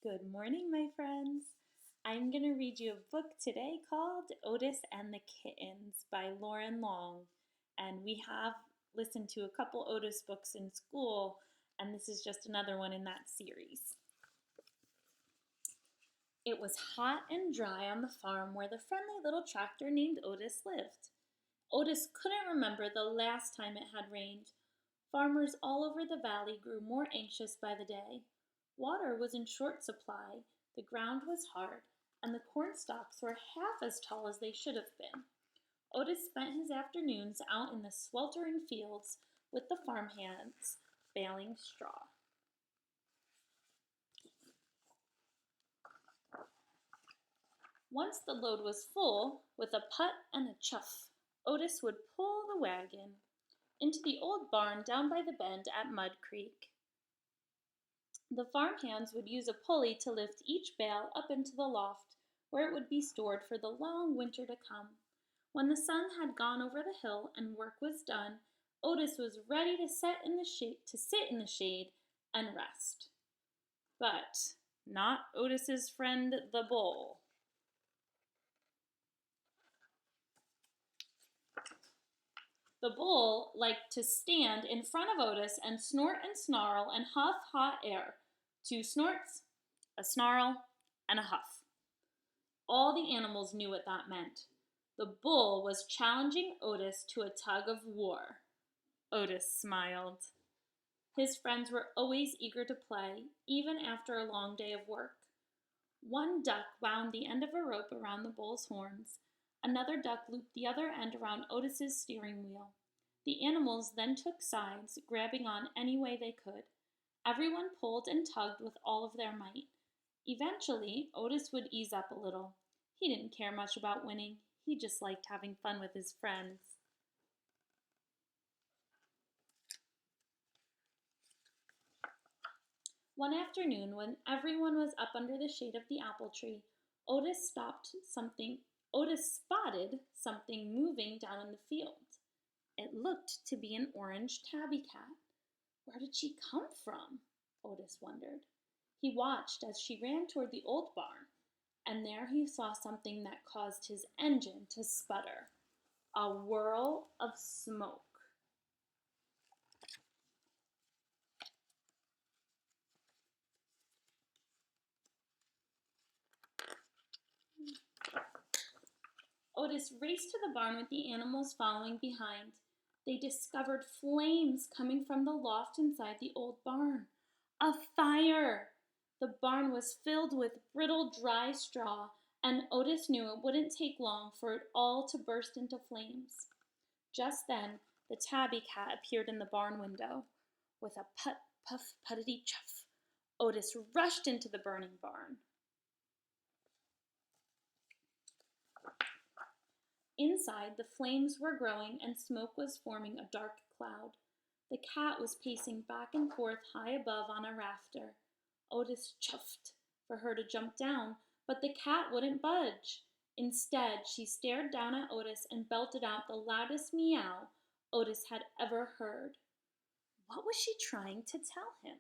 Good morning, my friends. I'm going to read you a book today called Otis and the Kittens by Loren Long. And we have listened to a couple Otis books in school, and this is just another one in that series. It was hot and dry on the farm where the friendly little tractor named Otis lived. Otis couldn't remember the last time it had rained. Farmers all over the valley grew more anxious by the day. Water was in short supply, the ground was hard, and the corn stalks were half as tall as they should have been. Otis spent his afternoons out in the sweltering fields with the farm hands baling straw. Once the load was full, with a put and a chuff, Otis would pull the wagon into the old barn down by the bend at Mud Creek. The farm hands would use a pulley to lift each bale up into the loft, where it would be stored for the long winter to come. When the sun had gone over the hill and work was done, Otis was ready to sit in the shade and rest. But not Otis's friend the bull. The bull liked to stand in front of Otis and snort and snarl and huff hot air. 2 snorts, a snarl, and a huff. All the animals knew what that meant. The bull was challenging Otis to a tug of war. Otis smiled. His friends were always eager to play, even after a long day of work. One duck wound the end of a rope around the bull's horns. Another duck looped the other end around Otis's steering wheel. The animals then took sides, grabbing on any way they could. Everyone pulled and tugged with all of their might. Eventually, Otis would ease up a little. He didn't care much about winning. He just liked having fun with his friends. One afternoon, when everyone was up under the shade of the apple tree, Otis spotted something moving down in the field. It looked to be an orange tabby cat. Where did she come from? Otis wondered. He watched as she ran toward the old barn, and there he saw something that caused his engine to sputter. A whirl of smoke. Otis raced to the barn with the animals following behind. They discovered flames coming from the loft inside the old barn. A fire! The barn was filled with brittle, dry straw, and Otis knew it wouldn't take long for it all to burst into flames. Just then, the tabby cat appeared in the barn window. With a put, puff, puttity chuff, Otis rushed into the burning barn. Inside, the flames were growing and smoke was forming a dark cloud. The cat was pacing back and forth high above on a rafter. Otis chuffed for her to jump down, but the cat wouldn't budge. Instead, she stared down at Otis and belted out the loudest meow Otis had ever heard. What was she trying to tell him?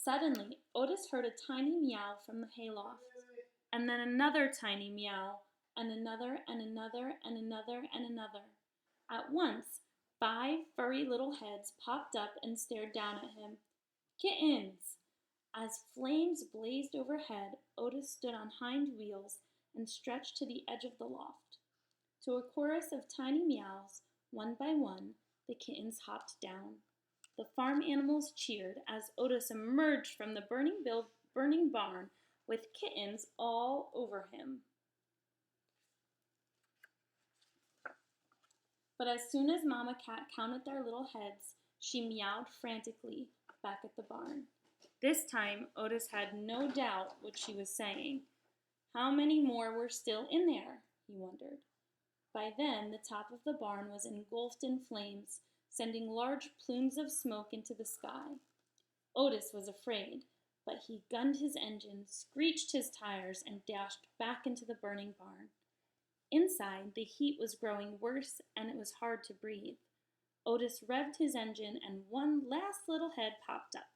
Suddenly, Otis heard a tiny meow from the hayloft, and then another tiny meow, and another, and another, and another, and another. At once, 5 furry little heads popped up and stared down at him. Kittens! As flames blazed overhead, Otis stood on hind wheels and stretched to the edge of the loft. To a chorus of tiny meows, one by one, the kittens hopped down. The farm animals cheered as Otis emerged from the burning barn with kittens all over him. But as soon as Mama Cat counted their little heads, she meowed frantically back at the barn. This time, Otis had no doubt what she was saying. How many more were still in there, he wondered. By then, the top of the barn was engulfed in flames, sending large plumes of smoke into the sky. Otis was afraid, but he gunned his engine, screeched his tires, and dashed back into the burning barn. Inside, the heat was growing worse and it was hard to breathe. Otis revved his engine, and one last little head popped up,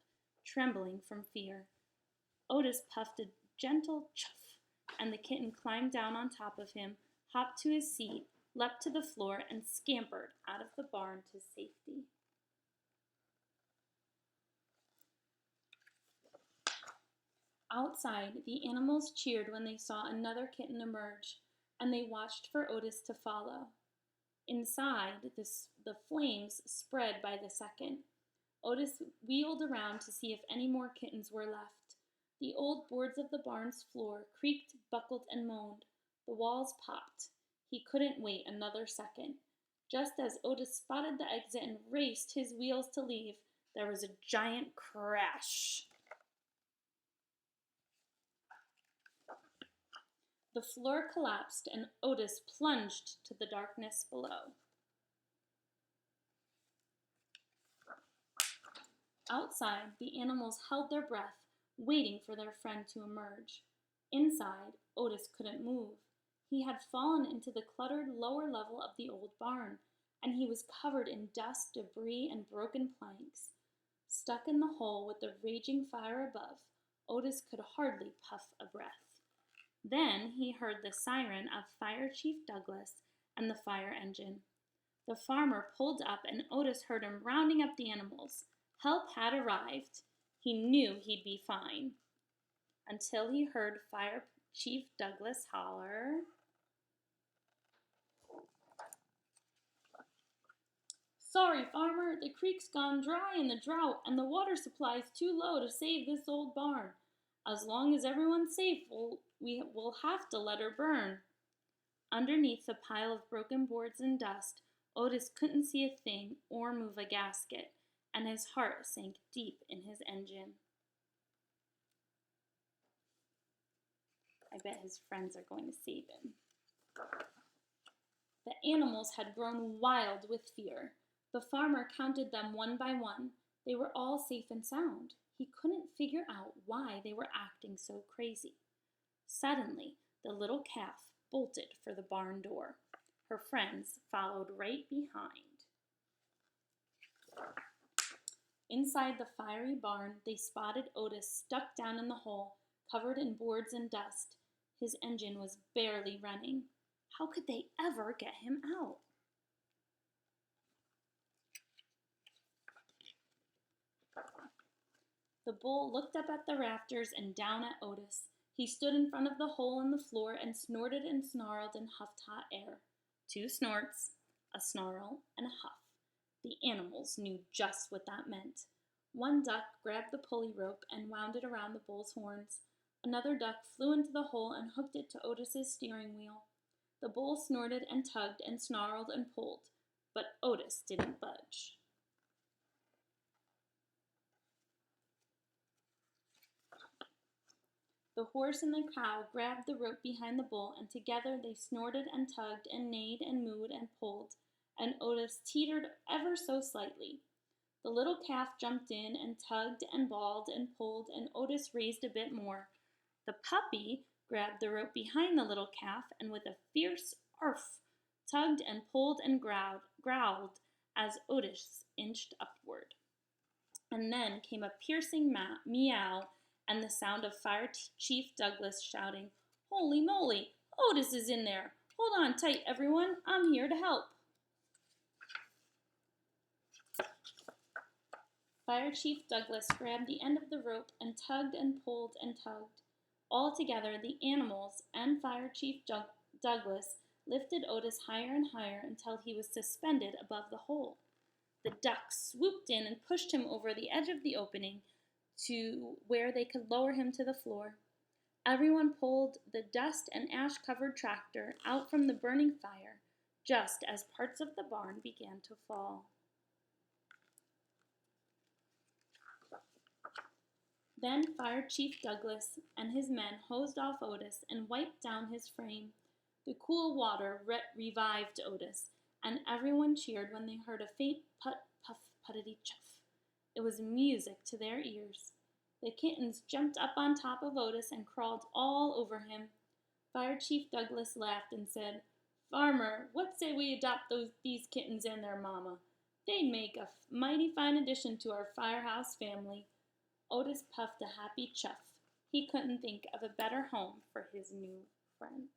trembling from fear. Otis puffed a gentle chuff, and the kitten climbed down on top of him, hopped to his seat, leapt to the floor, and scampered out of the barn to safety. Outside, the animals cheered when they saw another kitten emerge, and they watched for Otis to follow. Inside, the flames spread by the second. Otis wheeled around to see if any more kittens were left. The old boards of the barn's floor creaked, buckled, and moaned. The walls popped. He couldn't wait another second. Just as Otis spotted the exit and raced his wheels to leave, there was a giant crash. The floor collapsed and Otis plunged to the darkness below. Outside, the animals held their breath, waiting for their friend to emerge. Inside, Otis couldn't move. He had fallen into the cluttered lower level of the old barn, and he was covered in dust, debris, and broken planks. Stuck in the hole with the raging fire above, Otis could hardly puff a breath. Then he heard the siren of Fire Chief Douglas and the fire engine. The farmer pulled up, and Otis heard him rounding up the animals. Help had arrived. He knew he'd be fine. Until he heard Fire Chief Douglas holler, "Sorry, farmer, the creek's gone dry in the drought, and the water supply's too low to save this old barn. As long as everyone's safe, we'll have to let her burn." Underneath the pile of broken boards and dust, Otis couldn't see a thing or move a gasket, and his heart sank deep in his engine. I bet his friends are going to save him. The animals had grown wild with fear. The farmer counted them one by one. They were all safe and sound. He couldn't figure out why they were acting so crazy. Suddenly, the little calf bolted for the barn door. Her friends followed right behind. Inside the fiery barn, they spotted Otis stuck down in the hole, covered in boards and dust. His engine was barely running. How could they ever get him out? The bull looked up at the rafters and down at Otis. He stood in front of the hole in the floor and snorted and snarled and huffed hot air. 2 snorts, a snarl, and a huff. The animals knew just what that meant. One duck grabbed the pulley rope and wound it around the bull's horns. Another duck flew into the hole and hooked it to Otis's steering wheel. The bull snorted and tugged and snarled and pulled, but Otis didn't budge. The horse and the cow grabbed the rope behind the bull, and together they snorted and tugged and neighed and mooed and pulled, and Otis teetered ever so slightly. The little calf jumped in and tugged and bawled and pulled, and Otis raised a bit more. The puppy grabbed the rope behind the little calf, and with a fierce arf, tugged and pulled and growled as Otis inched upward. And then came a piercing meow and the sound of Fire Chief Douglas shouting, "Holy moly, Otis is in there! Hold on tight, everyone, I'm here to help." Fire Chief Douglas grabbed the end of the rope and tugged and pulled and tugged. All together, the animals and Fire Chief Douglas lifted Otis higher and higher until he was suspended above the hole. The ducks swooped in and pushed him over the edge of the opening to where they could lower him to the floor. Everyone pulled the dust and ash-covered tractor out from the burning fire, just as parts of the barn began to fall. Then Fire Chief Douglas and his men hosed off Otis and wiped down his frame. The cool water revived Otis, and everyone cheered when they heard a faint put, puff, puttity chuff. It was music to their ears. The kittens jumped up on top of Otis and crawled all over him. Fire Chief Douglas laughed and said, "Farmer, what say we adopt these kittens and their mama? They'd make a mighty fine addition to our firehouse family. Otis puffed a happy chuff. He couldn't think of a better home for his new friends.